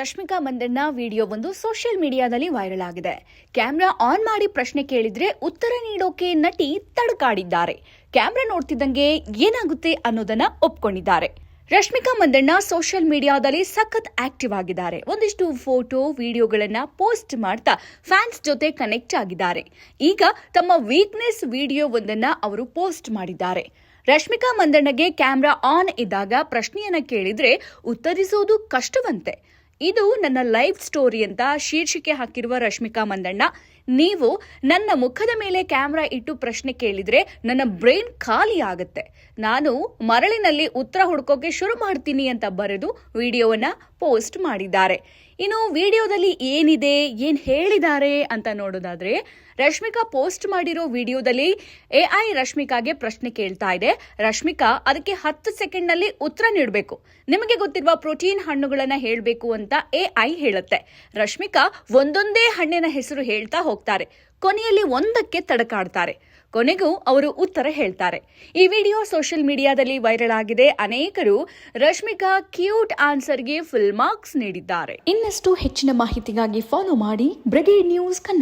Rashmika Mandanna video ಒಂದು social ಮೀಡಿಯಾದಲ್ಲಿ viral ಆಗಿದೆ. ಕ್ಯಾಮೆರಾ ಆನ್ ಮಾಡಿ ಪ್ರಶ್ನೆ ಕೇಳಿದ್ರೆ ಉತ್ತರ ನೀಡೋಕೆ ನಟಿ ತಡಕಾಡಿದ್ದಾರೆ. ಕ್ಯಾಮೆರಾ ನೋಡ್ತಿದ್ದಂಗೆ ಏನಾಗುತ್ತೆ ಅನ್ನೋದನ್ನ ಒಪ್ಕೊಂಡಿದ್ದಾರೆ. ರಶ್ಮಿಕಾ ಮಂದಣ್ಣ ಸೋಷಿಯಲ್ ಮೀಡಿಯಾದಲ್ಲಿ ಸಖತ್ ಆಕ್ಟಿವ್ ಆಗಿದ್ದಾರೆ. ಒಂದಿಷ್ಟು ಫೋಟೋ ವಿಡಿಯೋಗಳನ್ನ ಪೋಸ್ಟ್ ಮಾಡ್ತಾ ಫ್ಯಾನ್ಸ್ ಜೊತೆ ಕನೆಕ್ಟ್ ಆಗಿದ್ದಾರೆ. ಈಗ ತಮ್ಮ ವೀಕ್ನೆಸ್ ವಿಡಿಯೋ ಒಂದನ್ನ ಅವರು ಪೋಸ್ಟ್ ಮಾಡಿದ್ದಾರೆ. ರಶ್ಮಿಕಾ ಮಂದಣ್ಣಗೆ ಕ್ಯಾಮೆರಾ ಆನ್ ಇದ್ದಾಗ ಪ್ರಶ್ನೆಯನ್ನ ಕೇಳಿದ್ರೆ ಉತ್ತರಿಸುವುದು ಕಷ್ಟವಂತೆ. ಇದು ನನ್ನ ಲೈಫ್ ಸ್ಟೋರಿ ಅಂತ ಶೀರ್ಷಿಕೆ ಹಾಕಿರುವ ರಶ್ಮಿಕಾ ಮಂದಣ್ಣ, ನೀವು ನನ್ನ ಮುಖದ ಮೇಲೆ ಕ್ಯಾಮೆರಾ ಇಟ್ಟು ಪ್ರಶ್ನೆ ಕೇಳಿದ್ರೆ ನನ್ನ ಬ್ರೈನ್ ಖಾಲಿ ಆಗುತ್ತೆ. ನಾನು ಮರಳಿನಲ್ಲಿ ಉತ್ತರ ಹುಡುಕೋಕೆ ಶುರು ಮಾಡ್ತೀನಿ ಅಂತ ಬರೆದು ವಿಡಿಯೋವನ್ನ ಪೋಸ್ಟ್ ಮಾಡಿದ್ದಾರೆ. ಇನ್ನು ವಿಡಿಯೋದಲ್ಲಿ ಏನಿದೆ, ಏನ್ ಹೇಳಿದ್ದಾರೆ ಅಂತ ನೋಡೋದಾದ್ರೆ, ರಶ್ಮಿಕಾ ಪೋಸ್ಟ್ ಮಾಡಿರೋ ವಿಡಿಯೋದಲ್ಲಿ AI ರಶ್ಮಿಕಾಗೆ ಪ್ರಶ್ನೆ ಕೇಳ್ತಾ ಇದೆ. ರಶ್ಮಿಕಾ ಅದಕ್ಕೆ 10 ಸೆಕೆಂಡ್ನಲ್ಲಿ ಉತ್ತರ ನೀಡಬೇಕು. ನಿಮಗೆ ಗೊತ್ತಿರುವ ಪ್ರೋಟೀನ್ ಹಣ್ಣುಗಳನ್ನ ಹೇಳಬೇಕು ಅಂತ AI ಹೇಳುತ್ತೆ. ರಶ್ಮಿಕಾ ಒಂದೊಂದೇ ಹಣ್ಣಿನ ಹೆಸರು ಹೇಳ್ತಾ ಹೋಗ್ತಾರೆ. ಕೊನೆಯಲ್ಲಿ ಒಂದಕ್ಕೆ ತಡಕಾಡ್ತಾರೆ. ಕೊನೆಗೂ ಅವರು ಉತ್ತರ ಹೇಳ್ತಾರೆ. ಈ ವಿಡಿಯೋ ಸೋಷಿಯಲ್ ಮೀಡಿಯಾದಲ್ಲಿ ವೈರಲ್ ಆಗಿದೆ. ಅನೇಕರು ರಶ್ಮಿಕಾ ಕ್ಯೂಟ್ ಆನ್ಸರ್ಗೆ ಫುಲ್ ಮಾರ್ಕ್ಸ್ ನೀಡಿದ್ದಾರೆ. ಇನ್ನಷ್ಟು ಹೆಚ್ಚಿನ ಮಾಹಿತಿಗಾಗಿ ಫಾಲೋ ಮಾಡಿ ಬ್ರಿಗೇಡ್ ನ್ಯೂಸ್ ಕನ್ನಡ.